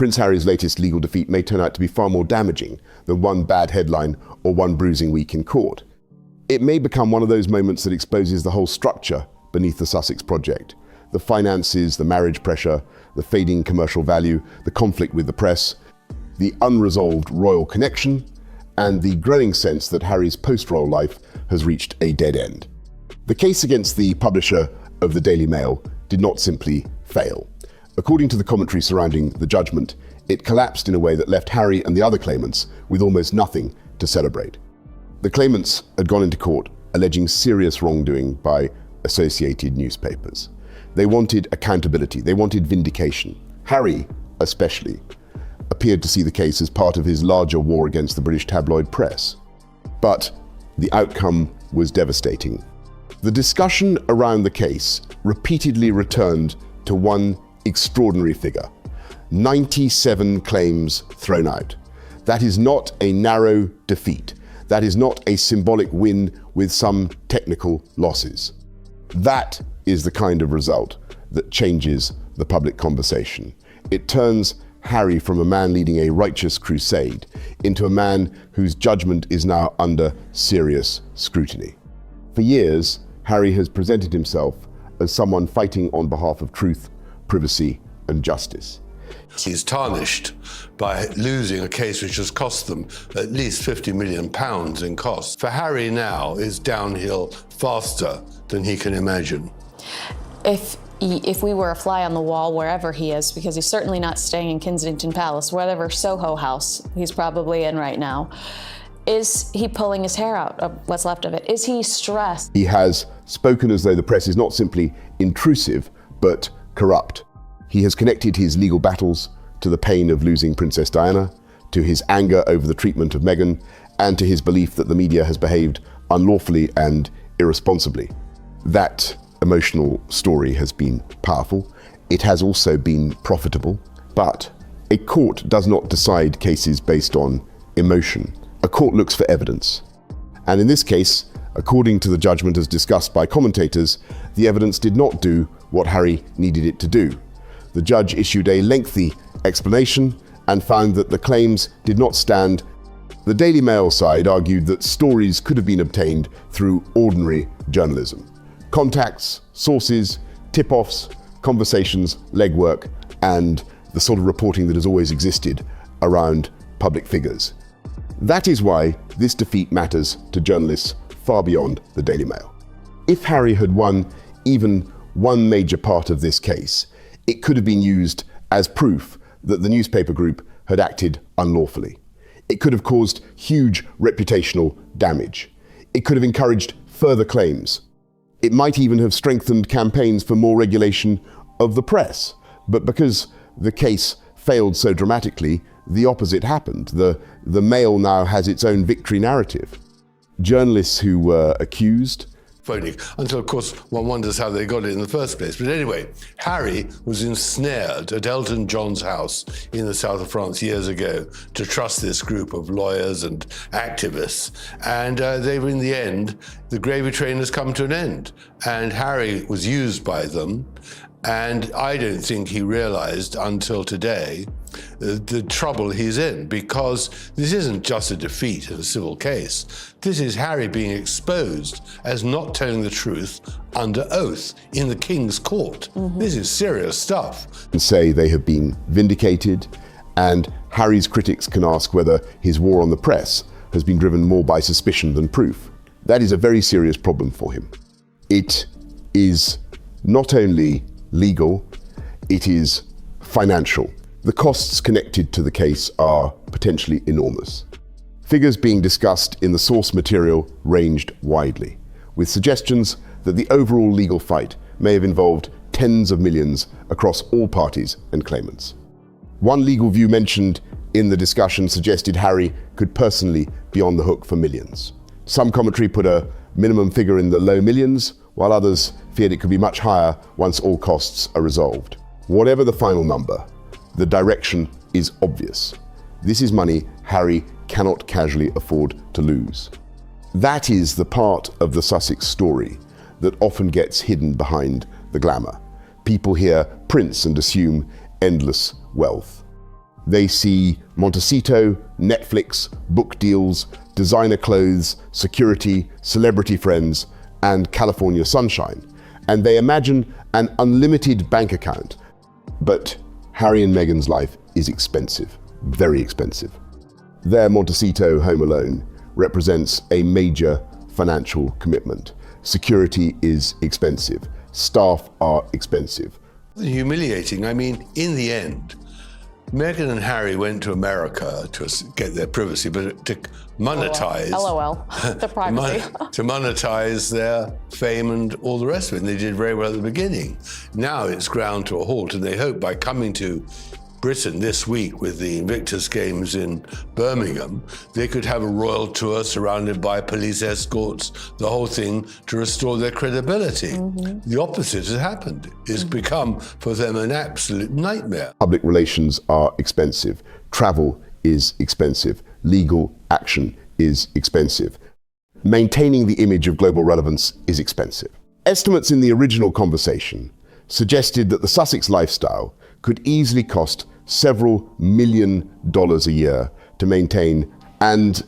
Prince Harry's latest legal defeat may turn out to be far more damaging than one bad headline or one bruising week in court. It may become one of those moments that exposes the whole structure beneath the Sussex project. The finances, the marriage pressure, the fading commercial value, the conflict with the press, the unresolved royal connection, and the growing sense that Harry's post-royal life has reached a dead end. The case against the publisher of the Daily Mail did not simply fail. According to the commentary surrounding the judgment, it collapsed in a way that left Harry and the other claimants with almost nothing to celebrate. The claimants had gone into court alleging serious wrongdoing by associated newspapers. They wanted accountability, they wanted vindication. Harry, especially, appeared to see the case as part of his larger war against the British tabloid press. But the outcome was devastating. The discussion around the case repeatedly returned to one extraordinary figure: 97 claims thrown out. That is not a narrow defeat. That is not a symbolic win with some technical losses. That is the kind of result that changes the public conversation. It turns Harry from a man leading a righteous crusade into a man whose judgment is now under serious scrutiny. For years, Harry has presented himself as someone fighting on behalf of truth, privacy, and justice. He's tarnished by losing a case which has cost them at least £50 million in costs. For Harry now, it's downhill faster than he can imagine. If we were a fly on the wall wherever he is, because he's certainly not staying in Kensington Palace, whatever Soho house he's probably in right now, is he pulling his hair out of what's left of it? Is he stressed? He has spoken as though the press is not simply intrusive, but corrupt. He has connected his legal battles to the pain of losing Princess Diana, to his anger over the treatment of Meghan, and to his belief that the media has behaved unlawfully and irresponsibly. That emotional story has been powerful. It has also been profitable. But a court does not decide cases based on emotion. A court looks for evidence. And in this case, according to the judgment as discussed by commentators, the evidence did not do what Harry needed it to do. The judge issued a lengthy explanation and found that the claims did not stand. The Daily Mail side argued that stories could have been obtained through ordinary journalism. Contacts, sources, tip-offs, conversations, legwork, and the sort of reporting that has always existed around public figures. That is why this defeat matters to journalists far beyond the Daily Mail. If Harry had won even one major part of this case, it could have been used as proof that the newspaper group had acted unlawfully. It could have caused huge reputational damage. It could have encouraged further claims. It might even have strengthened campaigns for more regulation of the press. But because the case failed so dramatically, the opposite happened. The Mail now has its own victory narrative. Journalists who were accused, until, of course, one wonders how they got it in the first place. But anyway, Harry was ensnared at Elton John's house in the south of France years ago to trust this group of lawyers and activists. And in the end, the gravy train has come to an end. And Harry was used by them. And I don't think he realized until today the trouble he's in, because this isn't just a defeat in a civil case. This is Harry being exposed as not telling the truth under oath in the King's Court. This is serious stuff. And say they have been vindicated, and Harry's critics can ask whether his war on the press has been driven more by suspicion than proof. That is a very serious problem for him. It is not only legal, it is financial. The costs connected to the case are potentially enormous. Figures being discussed in the source material ranged widely, with suggestions that the overall legal fight may have involved tens of millions across all parties and claimants. One legal view mentioned in the discussion suggested Harry could personally be on the hook for millions. Some commentary put a minimum figure in the low millions, while others feared it could be much higher once all costs are resolved. Whatever the final number, the direction is obvious. This is money Harry cannot casually afford to lose. That is the part of the Sussex story that often gets hidden behind the glamour. People hear prince and assume endless wealth. They see Montecito, Netflix, book deals, designer clothes, security, celebrity friends, and California sunshine. And they imagine an unlimited bank account. But Harry and Meghan's life is expensive, very expensive. Their Montecito home alone represents a major financial commitment. Security is expensive. Staff are expensive. Humiliating. I mean, in the end, Meghan and Harry went to America to get their privacy, but to monetize. LOL. The privacy. To monetize their fame and all the rest of it. And they did very well at the beginning. Now it's ground to a halt, and they hope by coming to Britain this week with the Invictus Games in Birmingham, they could have a royal tour surrounded by police escorts, the whole thing, to restore their credibility. The opposite has happened. It's become for them an absolute nightmare. Public relations are expensive. Travel is expensive. Legal action is expensive. Maintaining the image of global relevance is expensive. Estimates in the original conversation suggested that the Sussex lifestyle could easily cost several $1 million a year to maintain. And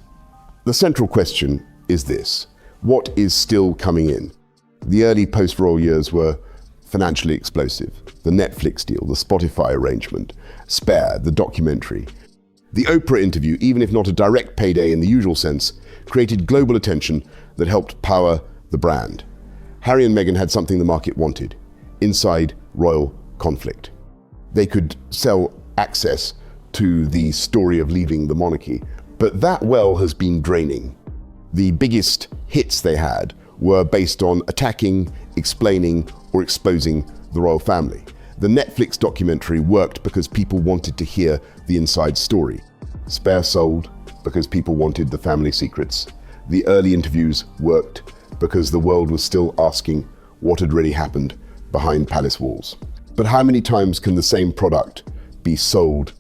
the central question is this: what is still coming in? The early post-royal years were financially explosive. The Netflix deal, the Spotify arrangement, Spare, the documentary. The Oprah interview, even if not a direct payday in the usual sense, created global attention that helped power the brand. Harry and Meghan had something the market wanted: inside royal conflict. They could sell access to the story of leaving the monarchy, but that well has been draining. The biggest hits they had were based on attacking, explaining, or exposing the royal family. The Netflix documentary worked because people wanted to hear the inside story. Spare sold because people wanted the family secrets. The early interviews worked because the world was still asking what had really happened behind palace walls. But how many times can the same product be sold?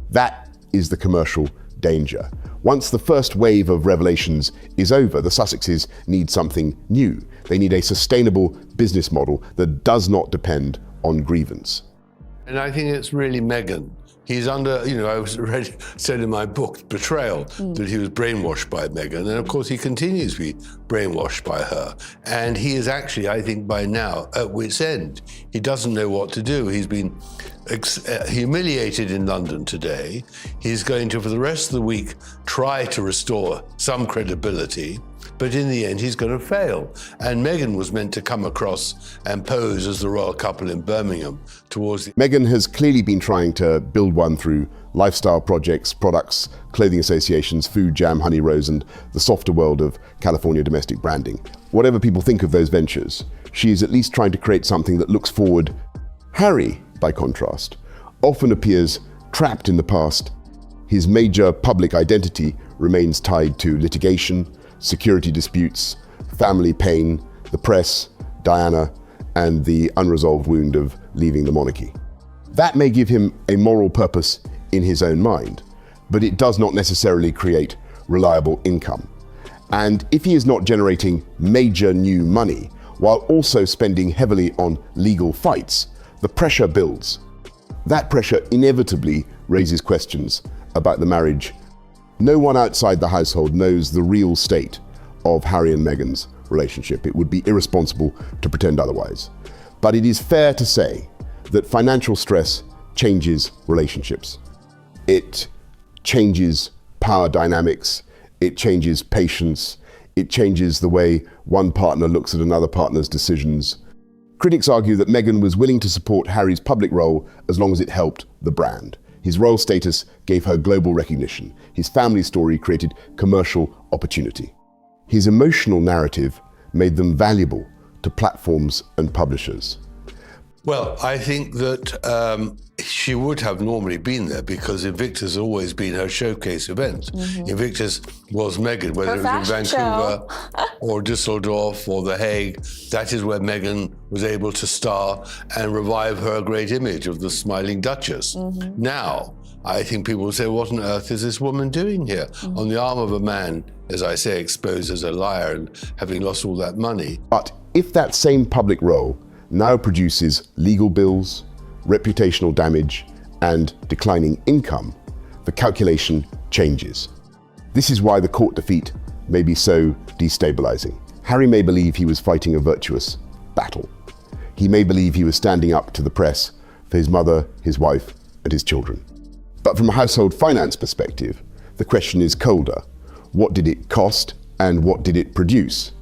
That is the commercial danger. Once the first wave of revelations is over, the Sussexes need something new. They need a sustainable business model that does not depend on grievance. And I think it's really Meghan. He's under, I said in my book, Betrayal, that he was brainwashed by Meghan. And of course, he continues to be brainwashed by her. And he is actually, I think, by now at wit's end. He doesn't know what to do. He's been humiliated in London today. He's going to, for the rest of the week, try to restore some credibility. But in the end, he's going to fail. And Meghan was meant to come across and pose as the royal couple in Birmingham towards the... Meghan has clearly been trying to build one through lifestyle projects, products, clothing associations, Food Jam, Honey Rose, and the softer world of California domestic branding. Whatever people think of those ventures, she is at least trying to create something that looks forward. Harry, by contrast, often appears trapped in the past. His major public identity remains tied to litigation, security disputes, family pain, the press, Diana, and the unresolved wound of leaving the monarchy. That may give him a moral purpose in his own mind, but it does not necessarily create reliable income. And if he is not generating major new money, while also spending heavily on legal fights, the pressure builds. That pressure inevitably raises questions about the marriage. No one outside the household knows the real state of Harry and Meghan's relationship. It would be irresponsible to pretend otherwise. But it is fair to say that financial stress changes relationships. It changes power dynamics. It changes patience. It changes the way one partner looks at another partner's decisions. Critics argue that Meghan was willing to support Harry's public role as long as it helped the brand. His royal status gave her global recognition. His family story created commercial opportunity. His emotional narrative made them valuable to platforms and publishers. Well, I think that she would have normally been there because Invictus has always been her showcase event. Invictus was Meghan, whether it was in Vancouver or Düsseldorf or The Hague. That is where Meghan was able to star and revive her great image of the smiling Duchess. Now, I think people will say, what on earth is this woman doing here? On the arm of a man, as I say, exposed as a liar and having lost all that money. But if that same public role now produces legal bills, reputational damage, and declining income, the calculation changes. This is why the court defeat may be so destabilizing. Harry may believe he was fighting a virtuous battle. He may believe he was standing up to the press for his mother, his wife, and his children. But from a household finance perspective, the question is colder. What did it cost and what did it produce?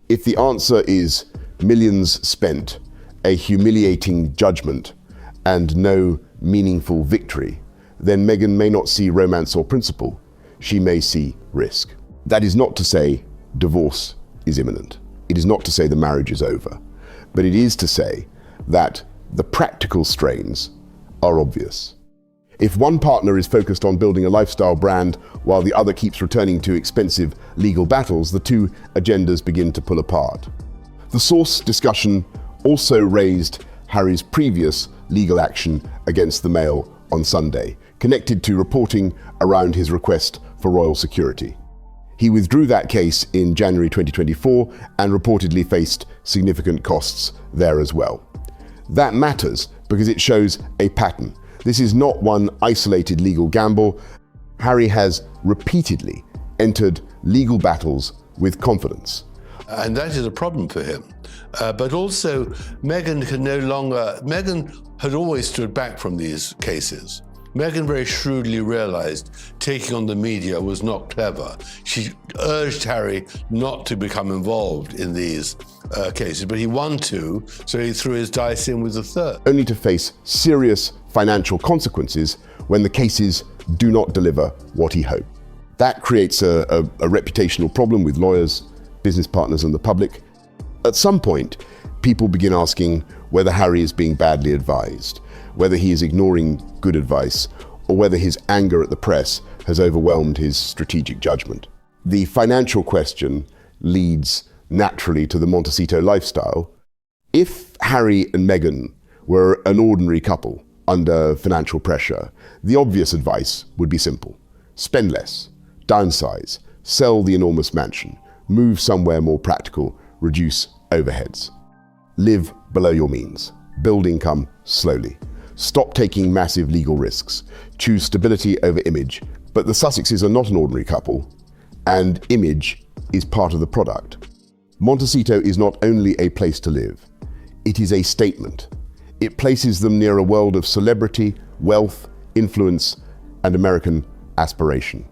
If the answer is millions spent, a humiliating judgment, and no meaningful victory, then Meghan may not see romance or principle. She may see risk. That is not to say divorce is imminent. It is not to say the marriage is over. But it is to say that the practical strains are obvious. If one partner is focused on building a lifestyle brand while the other keeps returning to expensive legal battles, the two agendas begin to pull apart. The source discussion also raised Harry's previous legal action against the Mail on Sunday, connected to reporting around his request for royal security. He withdrew that case in January 2024 and reportedly faced significant costs there as well. That matters because it shows a pattern. This is not one isolated legal gamble. Harry has repeatedly entered legal battles with confidence. And that is a problem for him. But also, Meghan had always stood back from these cases. Meghan very shrewdly realized taking on the media was not clever. She urged Harry not to become involved in these cases, but he wanted to, so he threw his dice in with the third. Only to face serious financial consequences when the cases do not deliver what he hoped. That creates a reputational problem with lawyers, business partners, and the public. At some point, people begin asking whether Harry is being badly advised, whether he is ignoring good advice, or whether his anger at the press has overwhelmed his strategic judgment. The financial question leads naturally to the Montecito lifestyle. If Harry and Meghan were an ordinary couple under financial pressure, the obvious advice would be simple. Spend less, downsize, sell the enormous mansion, move somewhere more practical, reduce overheads. Live below your means, build income slowly. Stop taking massive legal risks. Choose stability over image. But the Sussexes are not an ordinary couple, and image is part of the product. Montecito is not only a place to live, it is a statement. It places them near a world of celebrity, wealth, influence, and American aspiration.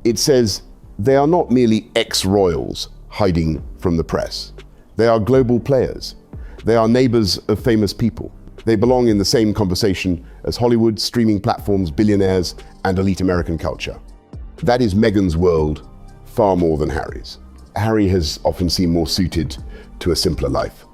It says they are not merely ex-royals hiding from the press. They are global players. They are neighbors of famous people. They belong in the same conversation as Hollywood, streaming platforms, billionaires, and elite American culture. That is Meghan's world far more than Harry's. Harry has often seemed more suited to a simpler life.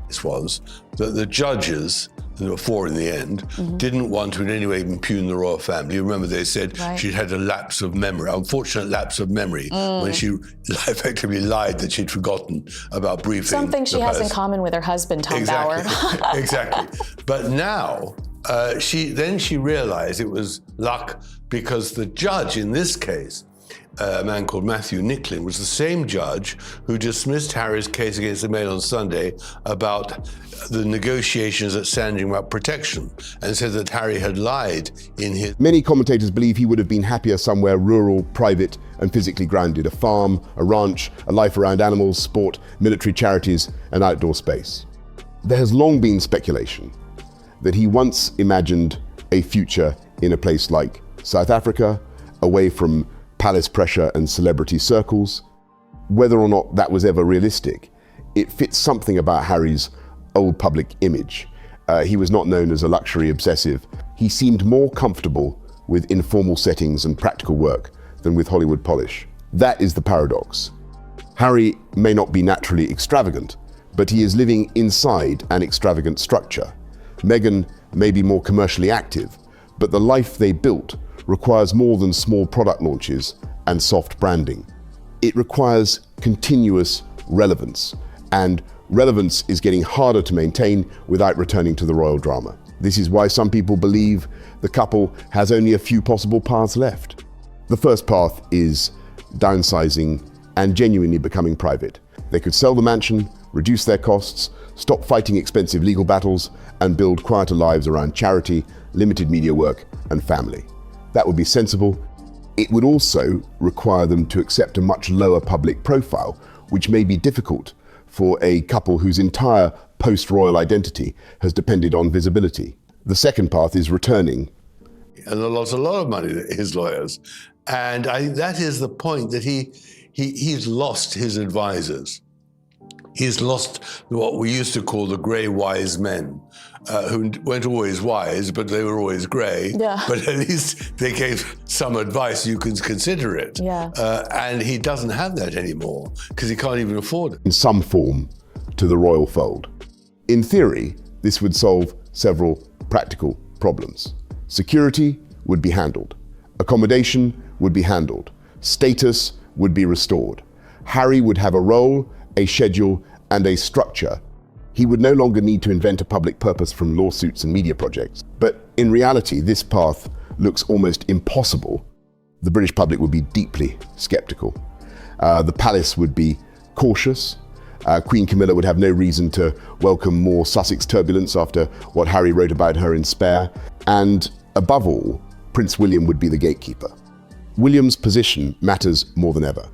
This was that the judges, there were four in the end, didn't want to in any way impugn the royal family. You remember they said she'd had a lapse of memory, unfortunate lapse of memory, when she effectively lied that she'd forgotten about briefing. Something she has in common with her husband, Tom Bauer. Exactly. But now, she realized it was luck because the judge in this case, a man called Matthew Nicklin, was the same judge who dismissed Harry's case against the Mail on Sunday about the negotiations at Sandringham about protection, and said that Harry had lied in his... Many commentators believe he would have been happier somewhere rural, private, and physically grounded. A farm, a ranch, a life around animals, sport, military charities, and outdoor space. There has long been speculation that he once imagined a future in a place like South Africa, away from palace pressure and celebrity circles. Whether or not that was ever realistic, it fits something about Harry's old public image. He was not known as a luxury obsessive. He seemed more comfortable with informal settings and practical work than with Hollywood polish. That is the paradox. Harry may not be naturally extravagant, but he is living inside an extravagant structure. Meghan may be more commercially active, but the life they built requires more than small product launches and soft branding. It requires continuous relevance, and relevance is getting harder to maintain without returning to the royal drama. This is why some people believe the couple has only a few possible paths left. The first path is downsizing and genuinely becoming private. They could sell the mansion, reduce their costs, stop fighting expensive legal battles, and build quieter lives around charity, limited media work, and family. That would be sensible. It would also require them to accept a much lower public profile, which may be difficult for a couple whose entire post-royal identity has depended on visibility. The second path is returning. And lost a lot of money, his lawyers. And I think that is the point, that he's lost his advisors. He's lost what we used to call the grey wise men, who weren't always wise, but they were always grey. Yeah. But at least they gave some advice, you can consider it. Yeah. And he doesn't have that anymore because he can't even afford it. In some form to the royal fold. In theory, this would solve several practical problems. Security would be handled. Accommodation would be handled. Status would be restored. Harry would have a role, a schedule, and a structure. He would no longer need to invent a public purpose from lawsuits and media projects. But in reality, this path looks almost impossible. The British public would be deeply skeptical. The palace would be cautious. Queen Camilla would have no reason to welcome more Sussex turbulence after what Harry wrote about her in Spare. And above all, Prince William would be the gatekeeper. William's position matters more than ever.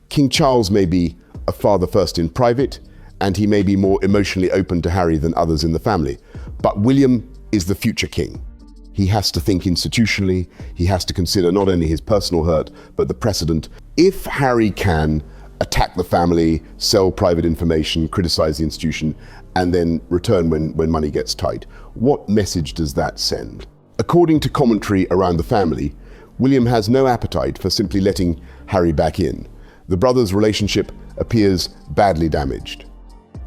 King Charles may be a father first in private, and he may be more emotionally open to Harry than others in the family. But William is the future king. He has to think institutionally. He has to consider not only his personal hurt, but the precedent. If Harry can attack the family, sell private information, criticize the institution, and then return when money gets tight, what message does that send? According to commentary around the family, William has no appetite for simply letting Harry back in. The brothers' relationship appears badly damaged.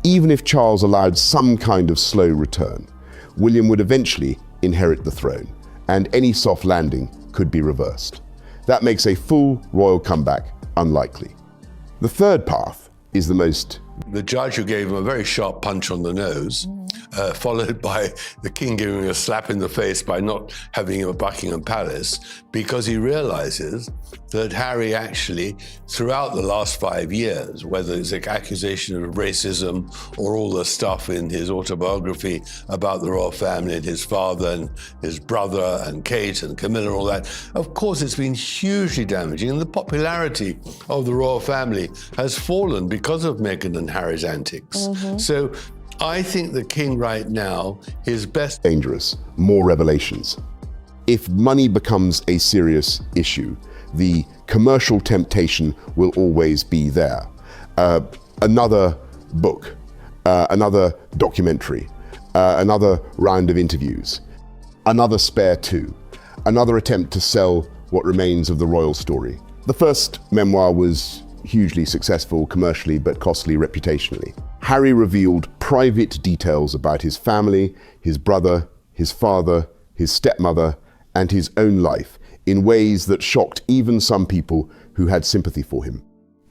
Even if Charles allowed some kind of slow return, William would eventually inherit the throne, and any soft landing could be reversed. That makes a full royal comeback unlikely. The third path is the most... The judge who gave him a very sharp punch on the nose, followed by the king giving him a slap in the face by not having him at Buckingham Palace, because he realizes that Harry actually, throughout the last 5 years, whether it's an accusation of racism or all the stuff in his autobiography about the royal family and his father and his brother and Kate and Camilla and all that, of course it's been hugely damaging, and the popularity of the royal family has fallen because of Meghan and Harry's antics. So I think the king right now is best... dangerous, more revelations. If money becomes a serious issue, the commercial temptation will always be there. Another book, another documentary, another round of interviews, another Spare 2, another attempt to sell what remains of the royal story. The first memoir was hugely successful commercially, but costly reputationally. Harry revealed private details about his family, his brother, his father, his stepmother, and his own life in ways that shocked even some people who had sympathy for him.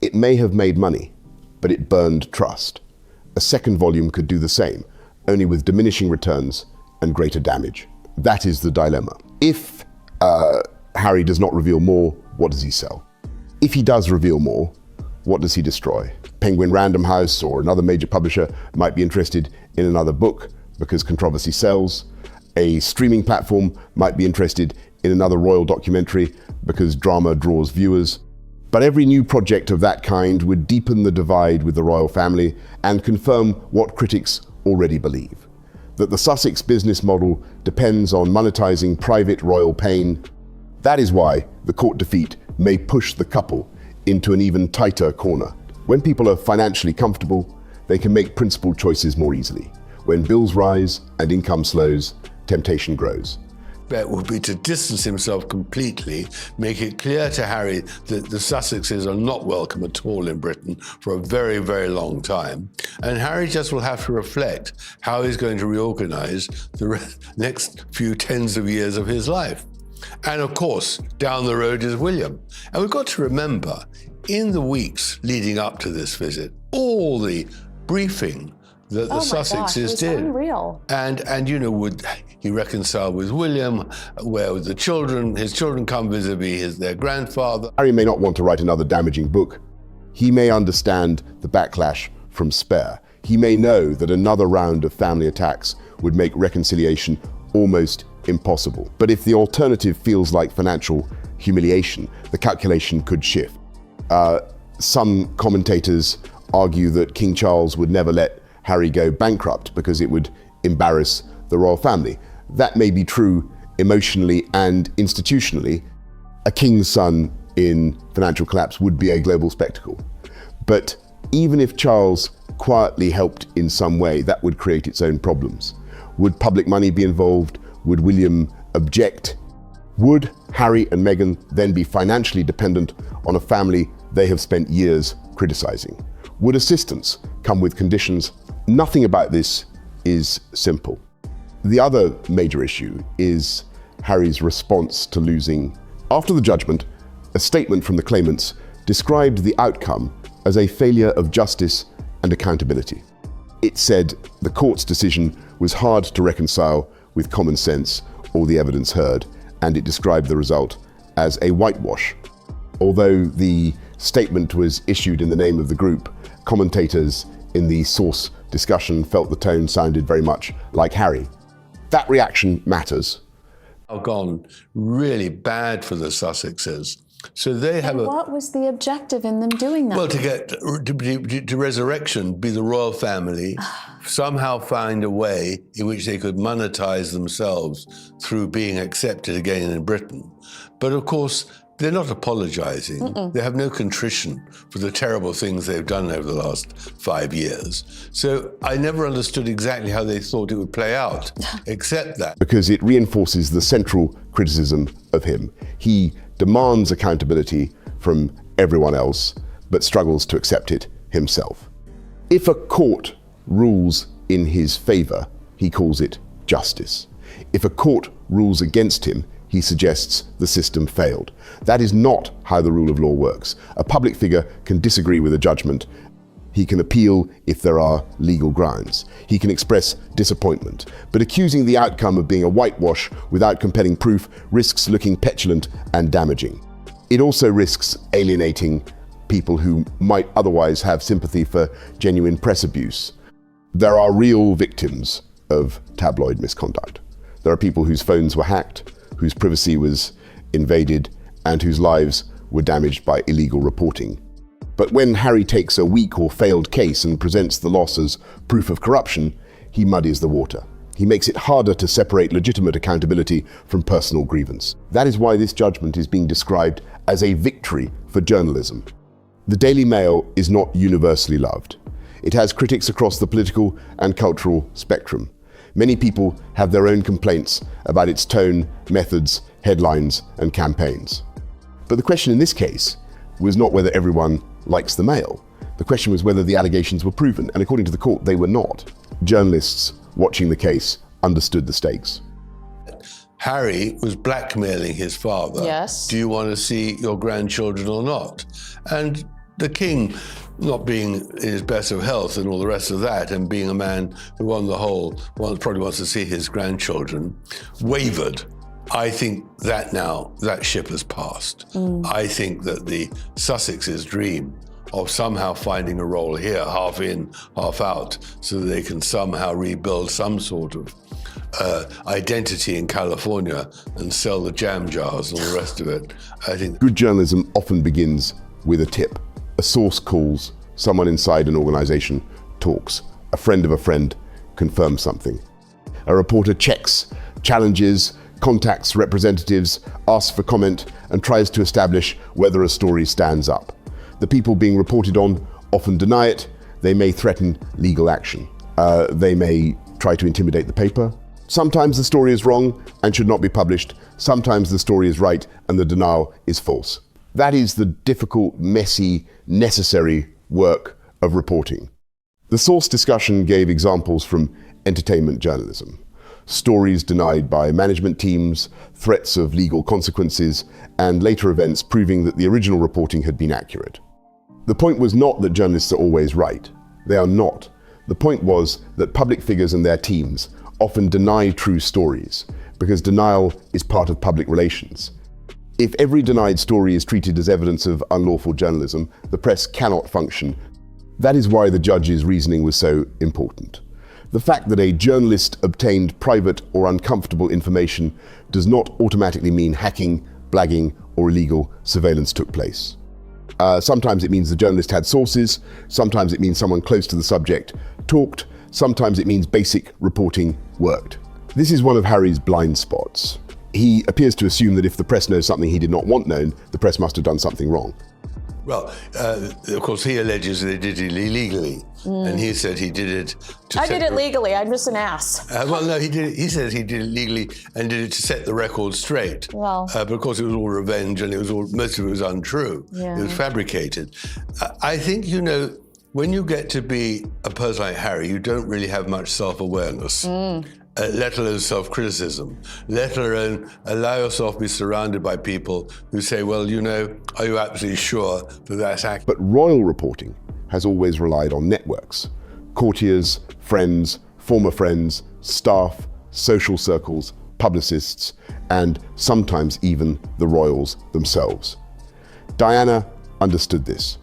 It may have made money, but it burned trust. A second volume could do the same, only with diminishing returns and greater damage. That is the dilemma. If Harry does not reveal more, what does he sell? If he does reveal more, what does he destroy? Penguin Random House or another major publisher might be interested in another book because controversy sells. A streaming platform might be interested in another royal documentary because drama draws viewers. But every new project of that kind would deepen the divide with the royal family and confirm what critics already believe, that the Sussex business model depends on monetizing private royal pain. That is why the court defeat may push the couple into an even tighter corner. When people are financially comfortable, they can make principled choices more easily. When bills rise and income slows, temptation grows. Bet would be to distance himself completely, make it clear to Harry that the Sussexes are not welcome at all in Britain for a very, very long time. And Harry just will have to reflect how he's going to reorganize the next few tens of years of his life. And of course, down the road is William. And we've got to remember, in the weeks leading up to this visit, all the briefing that the Sussexes did. Unreal. And you know, would he reconcile with William? Where would his children come vis-a-vis their grandfather? Harry may not want to write another damaging book. He may understand the backlash from Spare. He may know that another round of family attacks would make reconciliation almost impossible. But if the alternative feels like financial humiliation, the calculation could shift. Some commentators argue that King Charles would never let Harry go bankrupt because it would embarrass the royal family. That may be true emotionally and institutionally. A king's son in financial collapse would be a global spectacle. But even if Charles quietly helped in some way, that would create its own problems. Would public money be involved? Would William object? Would Harry and Meghan then be financially dependent on a family they have spent years criticizing? Would assistance come with conditions? Nothing about this is simple. The other major issue is Harry's response to losing. After the judgment, a statement from the claimants described the outcome as a failure of justice and accountability. It said the court's decision was hard to reconcile with common sense or the evidence heard, and it described the result as a whitewash. Although the statement was issued in the name of the group, commentators in the source discussion felt the tone sounded very much like Harry. That reaction matters. Gone really bad for the Sussexes. So they have What was the objective in them doing that? well, to get to resurrection, be the royal family, somehow find a way in which they could monetize themselves through being accepted again in Britain. But of course, they're not apologizing. They have no contrition for the terrible things they've done over the last 5 years. So I never understood exactly how they thought it would play out, except that. Because it reinforces the central criticism of him. He demands accountability from everyone else, but struggles to accept it himself. If a court rules in his favor, he calls it justice. If a court rules against him, he suggests the system failed. That is not how the rule of law works. A public figure can disagree with a judgment. He can appeal if there are legal grounds. He can express disappointment. But accusing the outcome of being a whitewash without compelling proof risks looking petulant and damaging. It also risks alienating people who might otherwise have sympathy for genuine press abuse. There are real victims of tabloid misconduct. There are people whose phones were hacked, whose privacy was invaded, and whose lives were damaged by illegal reporting. But when Harry takes a weak or failed case and presents the loss as proof of corruption, he muddies the water. He makes it harder to separate legitimate accountability from personal grievance. That is why this judgment is being described as a victory for journalism. The Daily Mail is not universally loved. It has critics across the political and cultural spectrum. Many people have their own complaints about its tone, methods, headlines, and campaigns. But the question in this case was not whether everyone likes the Mail. The question was whether the allegations were proven, and according to the court, they were not. Journalists watching the case understood the stakes. Harry was blackmailing his father. Yes. Do you want to see your grandchildren or not? And the king, not being in his best of health and all the rest of that, and being a man who on the whole probably wants to see his grandchildren, wavered. I think that now, that ship has passed. I think that the Sussexes' dream of somehow finding a role here, half in, half out, so that they can somehow rebuild some sort of identity in California and sell the jam jars and all the rest of it. I think good journalism often begins with a tip. A source calls, someone inside an organization talks, a friend of a friend confirms something. A reporter checks, challenges, contacts representatives, asks for comment, and tries to establish whether a story stands up. The people being reported on often deny it. They may threaten legal action. They may try to intimidate the paper. Sometimes the story is wrong and should not be published. Sometimes the story is right and the denial is false. That is the difficult, messy, necessary work of reporting. The source discussion gave examples from entertainment journalism. Stories denied by management teams, threats of legal consequences, and later events proving that the original reporting had been accurate. The point was not that journalists are always right. They are not. The point was that public figures and their teams often deny true stories because denial is part of public relations. If every denied story is treated as evidence of unlawful journalism, the press cannot function. That is why the judge's reasoning was so important. The fact that a journalist obtained private or uncomfortable information does not automatically mean hacking, blagging, or illegal surveillance took place. Sometimes it means the journalist had sources, sometimes it means someone close to the subject talked, sometimes it means basic reporting worked. This is one of Harry's blind spots. He appears to assume that if the press knows something he did not want known, the press must have done something wrong. Well, of course, he alleges they did it illegally, and he said he did it to I did it legally. I'm just an ass. Well, no, he said he did it legally and did it to set the record straight. Well. But of course, it was all revenge, and most of it was untrue. Yeah. It was fabricated. I think, when you get to be a person like Harry, you don't really have much self-awareness. Let alone self-criticism, let alone allow yourself to be surrounded by people who say, well, are you absolutely sure that that's accurate? But royal reporting has always relied on networks. Courtiers, friends, former friends, staff, social circles, publicists, and sometimes even the royals themselves. Diana understood this.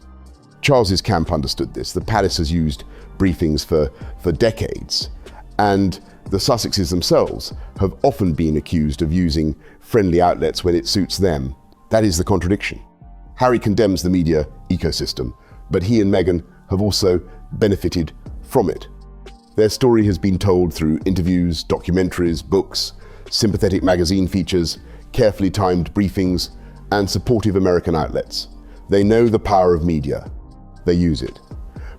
Charles's camp understood this. The palace has used briefings for decades. And the Sussexes themselves have often been accused of using friendly outlets when it suits them. That is the contradiction. Harry condemns the media ecosystem, but he and Meghan have also benefited from it. Their story has been told through interviews, documentaries, books, sympathetic magazine features, carefully timed briefings, and supportive American outlets. They know the power of media. They use it.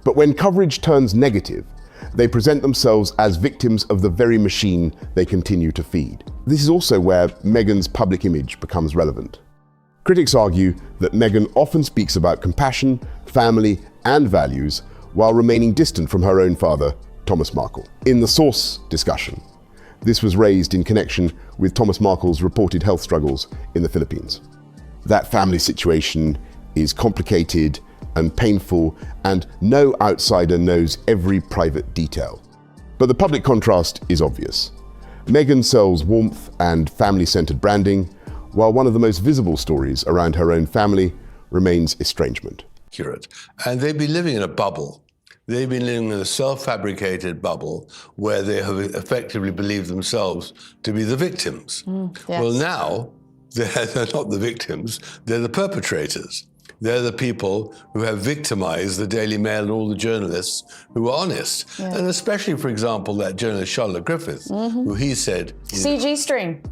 But when coverage turns negative, they present themselves as victims of the very machine they continue to feed. This is also where Meghan's public image becomes relevant. Critics argue that Meghan often speaks about compassion, family, and values while remaining distant from her own father, Thomas Markle. In the Source discussion, this was raised in connection with Thomas Markle's reported health struggles in the Philippines. That family situation is complicated and painful, and no outsider knows every private detail. But the public contrast is obvious. Meghan sells warmth and family-centered branding, while one of the most visible stories around her own family remains estrangement. Accurate. And they've been living in a bubble. They've been living in a self-fabricated bubble where they have effectively believed themselves to be the victims. Yes. Well, now they're not the victims, they're the perpetrators. They're the people who have victimized the Daily Mail and all the journalists who are honest. Yeah. And especially, for example, that journalist Charlotte Griffith, who he said... CG string.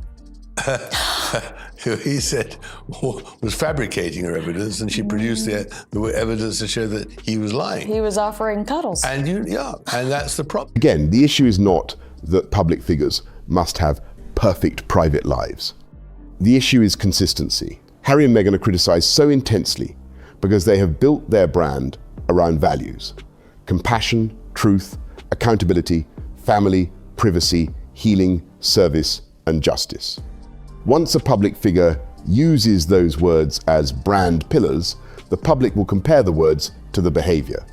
Who he said was fabricating her evidence, and she produced the evidence to show that he was lying. He was offering cuddles. And and that's the problem. Again, the issue is not that public figures must have perfect private lives. The issue is consistency. Harry and Meghan are criticized so intensely because they have built their brand around values: compassion, truth, accountability, family, privacy, healing, service, and justice. Once a public figure uses those words as brand pillars, the public will compare the words to the behavior.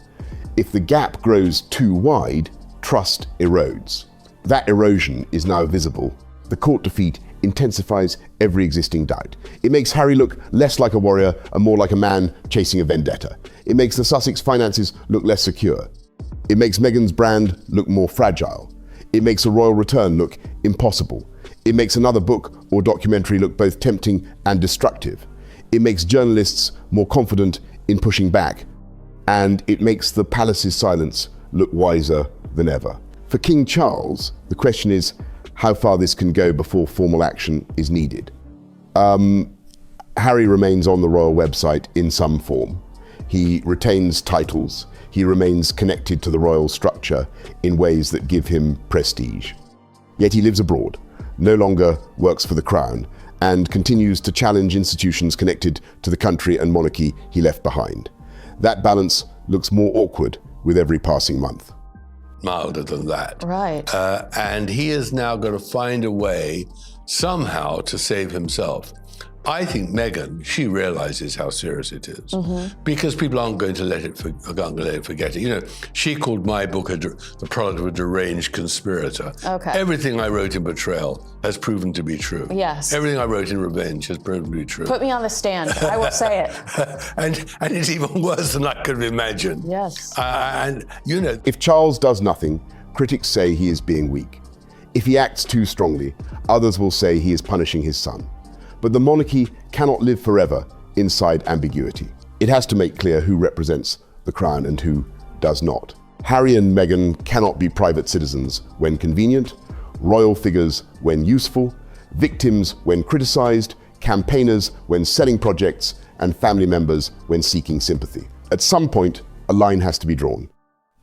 If the gap grows too wide, trust erodes. That erosion is now visible. The court defeat intensifies every existing doubt. It makes Harry look less like a warrior and more like a man chasing a vendetta. It makes the Sussex finances look less secure. It makes Meghan's brand look more fragile. It makes a royal return look impossible. It makes another book or documentary look both tempting and destructive. It makes journalists more confident in pushing back. And it makes the palace's silence look wiser than ever. For King Charles, the question is how far this can go before formal action is needed. Harry remains on the royal website in some form. He retains titles. He remains connected to the royal structure in ways that give him prestige. Yet he lives abroad, no longer works for the crown, and continues to challenge institutions connected to the country and monarchy he left behind. That balance looks more awkward with every passing month. Milder than that. Right. And he has now got to find a way somehow to save himself. I think Meghan, she realizes how serious it is because people aren't going to let it forget it. You know, she called my book the product of a deranged conspirator. Okay. Everything I wrote in Betrayal has proven to be true. Yes. Everything I wrote in Revenge has proven to be true. Put me on the stand. I will say it. and it's even worse than I could have imagined. Yes. And, you know, If Charles does nothing, critics say he is being weak. If he acts too strongly, others will say he is punishing his son. But the monarchy cannot live forever inside ambiguity. It has to make clear who represents the crown and who does not. Harry and Meghan cannot be private citizens when convenient, royal figures when useful, victims when criticized, campaigners when selling projects, and family members when seeking sympathy. At some point, a line has to be drawn.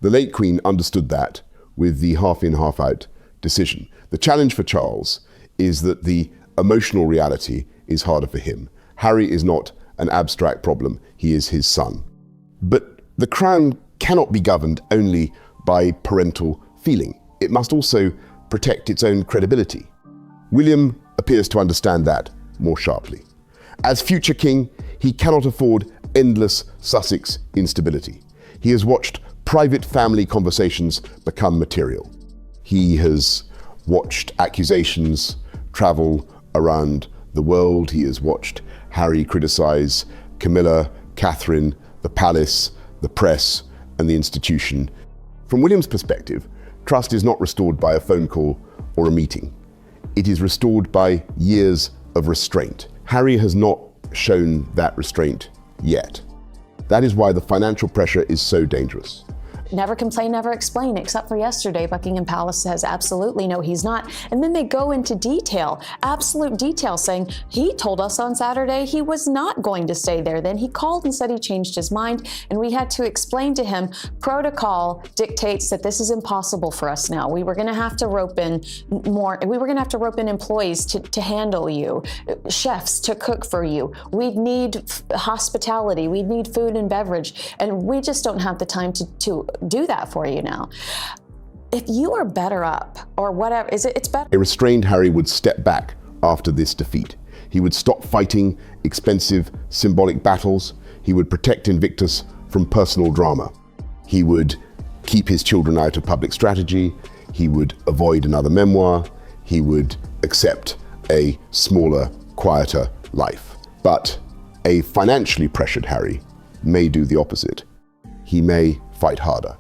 The late Queen understood that with the half-in, half-out decision. The challenge for Charles is that the emotional reality is harder for him. Harry is not an abstract problem, he is his son. But the crown cannot be governed only by parental feeling. It must also protect its own credibility. William appears to understand that more sharply. As future king, he cannot afford endless Sussex instability. He has watched private family conversations become material. He has watched accusations travel around the world. He has watched Harry criticize Camilla, Catherine, the palace, the press, and the institution. From William's perspective, trust is not restored by a phone call or a meeting. It is restored by years of restraint. Harry has not shown that restraint yet. That is why the financial pressure is so dangerous. Never complain, never explain, except for yesterday, Buckingham Palace says absolutely no, he's not. And then they go into detail, absolute detail, saying he told us on Saturday he was not going to stay there. Then he called and said he changed his mind, and we had to explain to him protocol dictates that this is impossible for us now. We were going to have to rope in more, we were going to have to rope in employees to handle you, chefs to cook for you. We'd need hospitality, we'd need food and beverage, and we just don't have the time to do that for you now. If you are better up or whatever, it's better. A restrained Harry would step back after this defeat. He would stop fighting expensive symbolic battles. He would protect Invictus from personal drama. He would keep his children out of public strategy. He would avoid another memoir. He would accept a smaller, quieter life. But a financially pressured Harry may do the opposite. He may fight harder.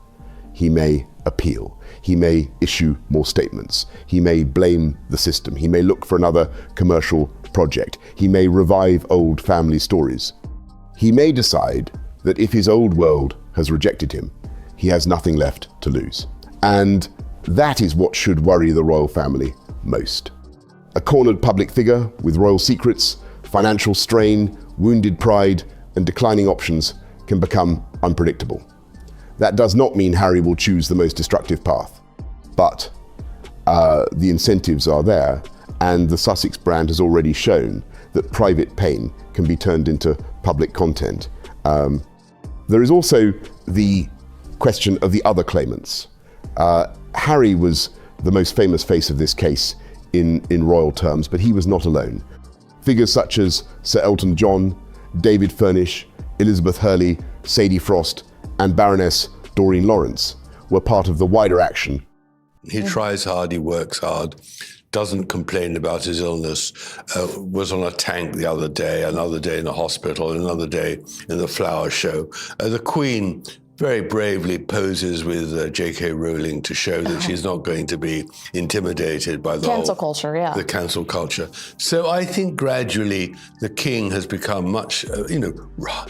He may appeal. He may issue more statements. He may blame the system. He may look for another commercial project. He may revive old family stories. He may decide that if his old world has rejected him, he has nothing left to lose. And that is what should worry the royal family most. A cornered public figure with royal secrets, financial strain, wounded pride, and declining options can become unpredictable. That does not mean Harry will choose the most destructive path, but the incentives are there, and the Sussex brand has already shown that private pain can be turned into public content. There is also the question of the other claimants. Harry was the most famous face of this case in royal terms, but he was not alone. Figures such as Sir Elton John, David Furnish, Elizabeth Hurley, Sadie Frost, and Baroness Doreen Lawrence were part of the wider action. He tries hard, he works hard, doesn't complain about his illness, was on a tank the other day, another day in a hospital, another day in the flower show. The Queen very bravely poses with J.K. Rowling to show that she's not going to be intimidated by the cancel culture, yeah. The cancel culture. So I think gradually the king has become much,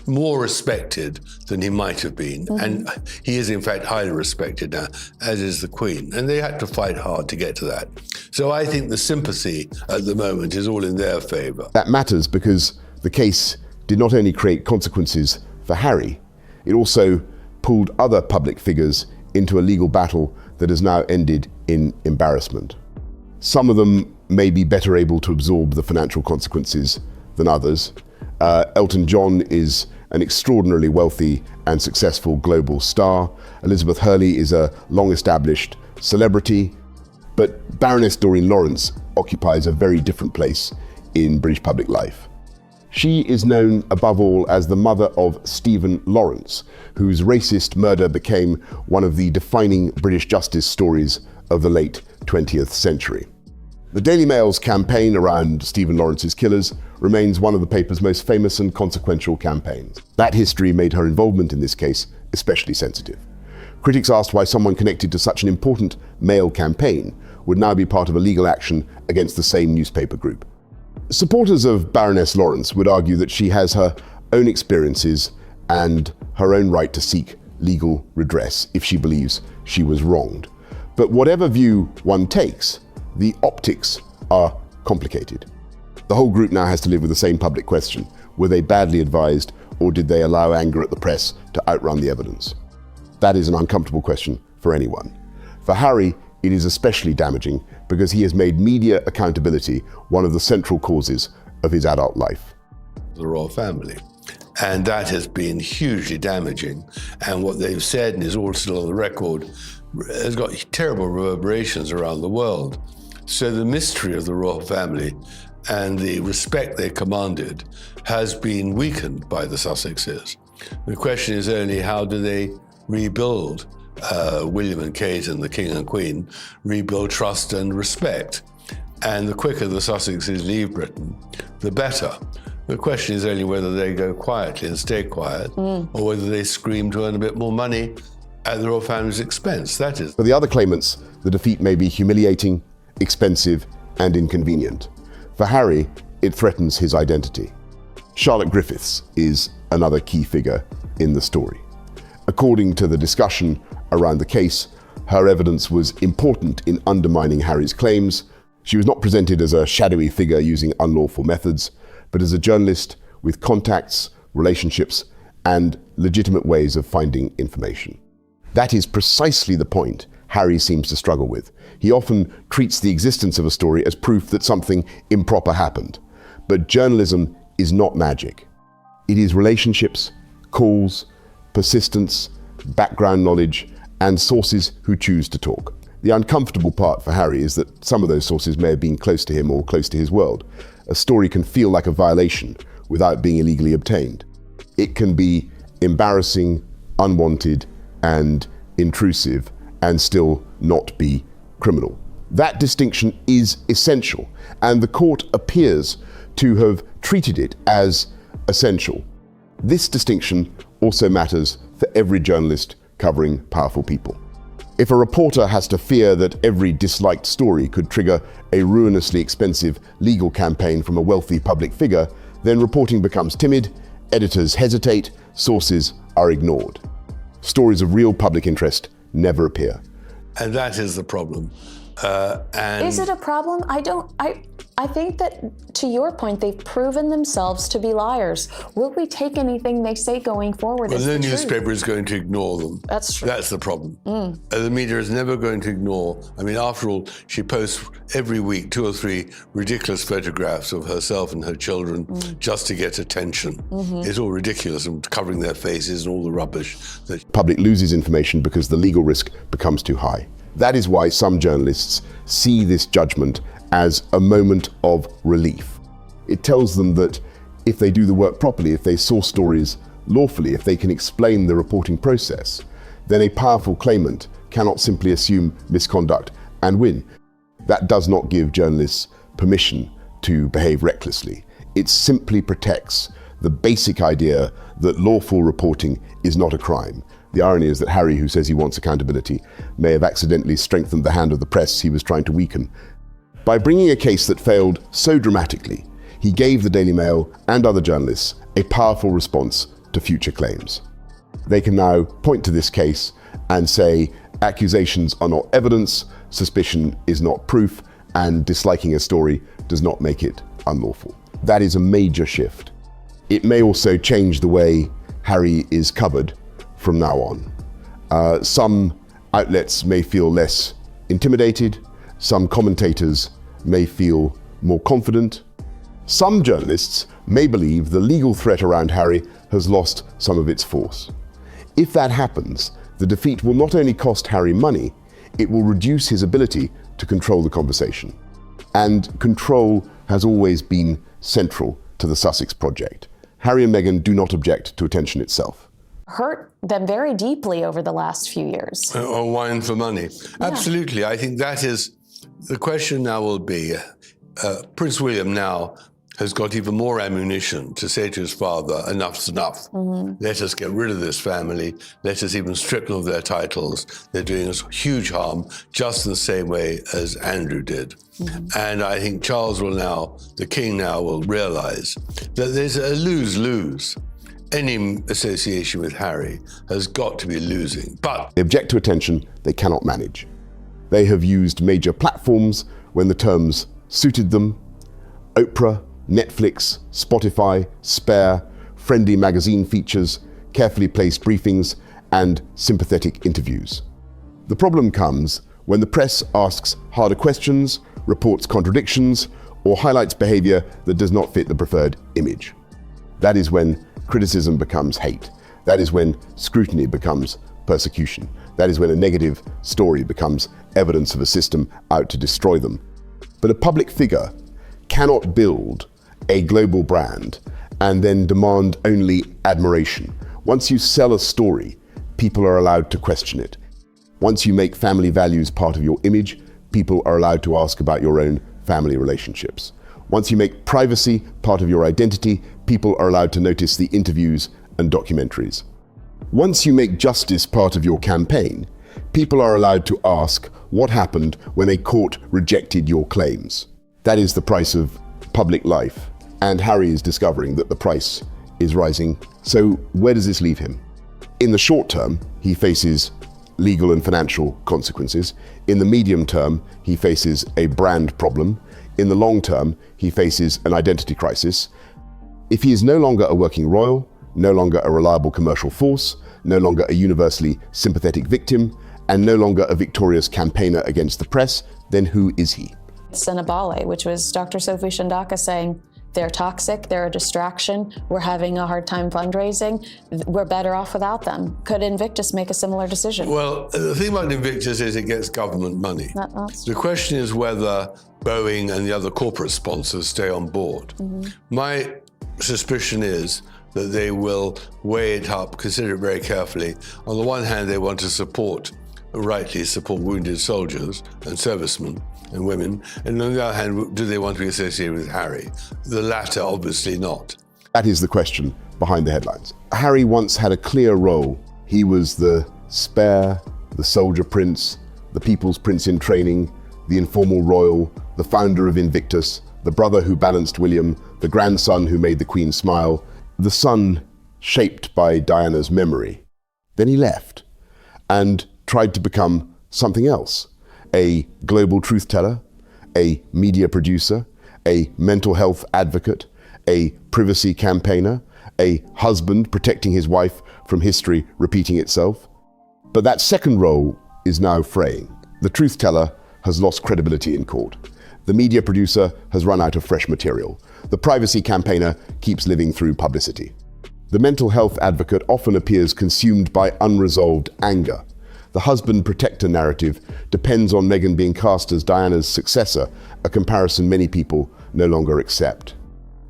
more respected than he might have been. Mm-hmm. And he is in fact highly respected now, as is the Queen. And they had to fight hard to get to that. So I think the sympathy at the moment is all in their favor. That matters because the case did not only create consequences for Harry, it also pulled other public figures into a legal battle that has now ended in embarrassment. Some of them may be better able to absorb the financial consequences than others. Elton John is an extraordinarily wealthy and successful global star. Elizabeth Hurley is a long-established celebrity. But Baroness Doreen Lawrence occupies a very different place in British public life. She is known above all as the mother of Stephen Lawrence, whose racist murder became one of the defining British justice stories of the late 20th century. The Daily Mail's campaign around Stephen Lawrence's killers remains one of the paper's most famous and consequential campaigns. That history made her involvement in this case especially sensitive. Critics asked why someone connected to such an important male campaign would now be part of a legal action against the same newspaper group. Supporters of Baroness Lawrence would argue that she has her own experiences and her own right to seek legal redress if she believes she was wronged. But whatever view one takes, the optics are complicated. The whole group now has to live with the same public question: were they badly advised, or did they allow anger at the press to outrun the evidence? That is an uncomfortable question for anyone. For Harry, it is especially damaging because he has made media accountability one of the central causes of his adult life. The royal family. And that has been hugely damaging. And what they've said, and is all still on the record, has got terrible reverberations around the world. So the mystery of the royal family and the respect they commanded has been weakened by the Sussexes. The question is only, how do they rebuild William and Kate and the King and Queen, rebuild trust and respect? And the quicker the Sussexes leave Britain, the better. The question is only whether they go quietly and stay quiet, or whether they scream to earn a bit more money at the royal family's expense. That is. For the other claimants, the defeat may be humiliating, expensive, and inconvenient. For Harry, it threatens his identity. Charlotte Griffiths is another key figure in the story. According to the discussion around the case, her evidence was important in undermining Harry's claims. She was not presented as a shadowy figure using unlawful methods, but as a journalist with contacts, relationships, and legitimate ways of finding information. That is precisely the point Harry seems to struggle with. He often treats the existence of a story as proof that something improper happened. But journalism is not magic. It is relationships, calls, persistence, background knowledge, and sources who choose to talk. The uncomfortable part for Harry is that some of those sources may have been close to him or close to his world. A story can feel like a violation without being illegally obtained. It can be embarrassing, unwanted, and intrusive, and still not be criminal. That distinction is essential, and the court appears to have treated it as essential. This distinction also matters for every journalist covering powerful people. If a reporter has to fear that every disliked story could trigger a ruinously expensive legal campaign from a wealthy public figure, then reporting becomes timid, editors hesitate, sources are ignored. Stories of real public interest never appear. And that is the problem. Is it a problem? I think that, to your point, they've proven themselves to be liars. Will we take anything they say going forward as the no truth? newspaper is going to ignore them. That's true. That's the problem. The media is never going to ignore. I mean, after all, she posts every week 2 or 3 ridiculous photographs of herself and her children just to get attention. It's all ridiculous, and covering their faces and all the rubbish. The public loses information because the legal risk becomes too high. That is why some journalists see this judgment as a moment of relief. It tells them that if they do the work properly, if they source stories lawfully, if they can explain the reporting process, then a powerful claimant cannot simply assume misconduct and win. That does not give journalists permission to behave recklessly. It simply protects the basic idea that lawful reporting is not a crime. The irony is that Harry, who says he wants accountability, may have accidentally strengthened the hand of the press he was trying to weaken. By bringing a case that failed so dramatically, he gave the Daily Mail and other journalists a powerful response to future claims. They can now point to this case and say accusations are not evidence, suspicion is not proof, and disliking a story does not make it unlawful. That is a major shift. It may also change the way Harry is covered from now on. Some outlets may feel less intimidated. Some commentators may feel more confident. Some journalists may believe the legal threat around Harry has lost some of its force. If that happens, the defeat will not only cost Harry money, it will reduce his ability to control the conversation. And control has always been central to the Sussex project. Harry and Meghan do not object to attention itself. Hurt them very deeply over the last few years. Or wine for money. Yeah. Absolutely. I think that is the question now will be, Prince William now has got even more ammunition to say to his father, enough's enough. Let us get rid of this family. Let us even strip them of their titles. They're doing us huge harm, just in the same way as Andrew did. And I think Charles will now, the king now, will realize that there's a lose-lose. Any association with Harry has got to be losing. But They object to attention they cannot manage. They have used major platforms when the terms suited them: Oprah, Netflix, Spotify, Spare, friendly magazine features, carefully placed briefings, and sympathetic interviews. The problem comes when the press asks harder questions, reports contradictions, or highlights behavior that does not fit the preferred image. That is when criticism becomes hate. That is when scrutiny becomes persecution. That is when a negative story becomes evidence of a system out to destroy them. But a public figure cannot build a global brand and then demand only admiration. Once you sell a story, people are allowed to question it. Once you make family values part of your image, people are allowed to ask about your own family relationships. Once you make privacy part of your identity, people are allowed to notice the interviews and documentaries. Once you make justice part of your campaign, people are allowed to ask what happened when a court rejected your claims. That is the price of public life, and Harry is discovering that the price is rising. So where does this leave him? In the short term, he faces legal and financial consequences. In the medium term, he faces a brand problem. In the long term, he faces an identity crisis. If he is no longer a working royal, no longer a reliable commercial force, no longer a universally sympathetic victim, and no longer a victorious campaigner against the press, then who is he? Cenobale, which was Dr. Sophie Shandaka saying, they're toxic, they're a distraction, we're having a hard time fundraising, we're better off without them. Could Invictus make a similar decision? well, the thing about Invictus is it gets government money. The question is whether Boeing and the other corporate sponsors stay on board. My suspicion is that they will weigh it up, consider it very carefully. On the one hand, they want to rightly support wounded soldiers and servicemen and women. And on the other hand, do they want to be associated with Harry? The latter, obviously not. That is the question behind the headlines. Harry once had a clear role. He was the spare, the soldier prince, the people's prince in training, the informal royal, the founder of Invictus, the brother who balanced William, the grandson who made the Queen smile, the son shaped by Diana's memory. Then he left and tried to become something else: a global truth teller, a media producer, a mental health advocate, a privacy campaigner, a husband protecting his wife from history repeating itself. But that second role is now fraying. The truth teller has lost credibility in court. The media producer has run out of fresh material. The privacy campaigner keeps living through publicity. The mental health advocate often appears consumed by unresolved anger. The husband protector narrative depends on Meghan being cast as Diana's successor, a comparison many people no longer accept.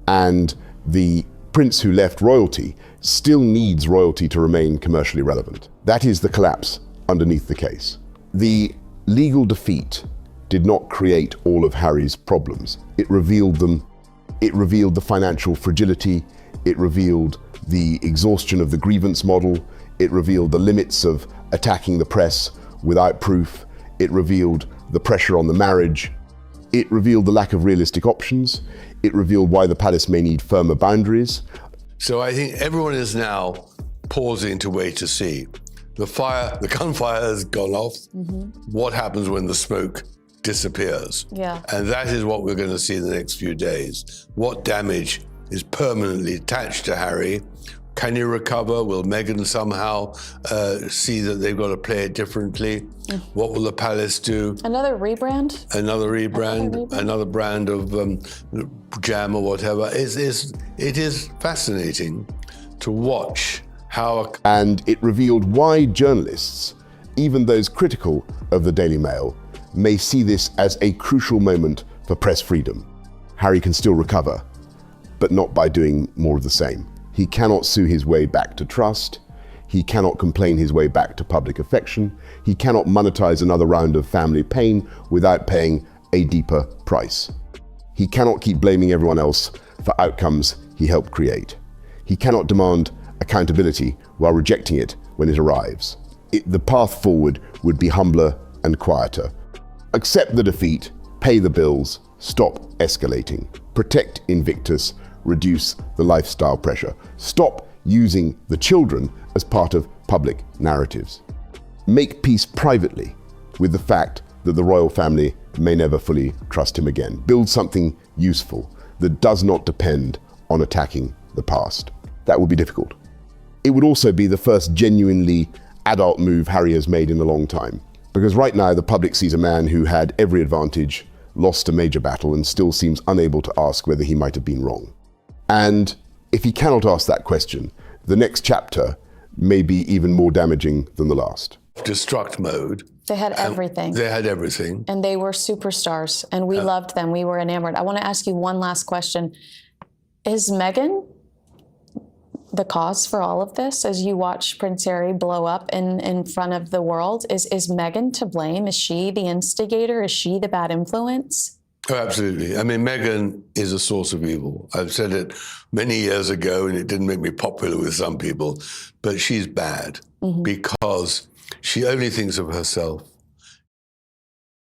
And the prince who left royalty still needs royalty to remain commercially relevant. That is the collapse underneath the case. The legal defeat did not create all of Harry's problems. It revealed them. It revealed the financial fragility. It revealed the exhaustion of the grievance model. It revealed the limits of attacking the press without proof. It revealed the pressure on the marriage. It revealed the lack of realistic options. It revealed why the palace may need firmer boundaries. So I think everyone is now pausing to wait to see. The gunfire has gone off. What happens when the smoke disappears? Yeah. And that is what we're going to see in the next few days. What damage is permanently attached to Harry? Can he recover? Will Meghan somehow see that they've got to play it differently? What will the palace do? Another rebrand? Another brand of jam or whatever. It is fascinating to watch how... And it revealed why journalists, even those critical of the Daily Mail, may see this as a crucial moment for press freedom. Harry can still recover, but not by doing more of the same. He cannot sue his way back to trust. He cannot complain his way back to public affection. He cannot monetize another round of family pain without paying a deeper price. He cannot keep blaming everyone else for outcomes he helped create. He cannot demand accountability while rejecting it when it arrives. The path forward would be humbler and quieter. Accept the defeat, pay the bills, stop escalating. Protect Invictus, reduce the lifestyle pressure. Stop using the children as part of public narratives. Make peace privately with the fact that the royal family may never fully trust him again. Build something useful that does not depend on attacking the past. That would be difficult. It would also be the first genuinely adult move Harry has made in a long time. Because right now the public sees a man who had every advantage, lost a major battle, and still seems unable to ask whether he might have been wrong. And if he cannot ask that question, the next chapter may be even more damaging than the last. Destruct mode. They had everything. They had everything. And they were superstars, and we loved them. We were enamored. I want to ask you one last question. Is Meghan the cause for all of this as you watch Prince Harry blow up in front of the world? Is Meghan to blame? Is she the instigator? Is she the bad influence? Oh, absolutely. I mean, Meghan is a source of evil. I've said it many years ago, and it didn't make me popular with some people, but she's bad because she only thinks of herself.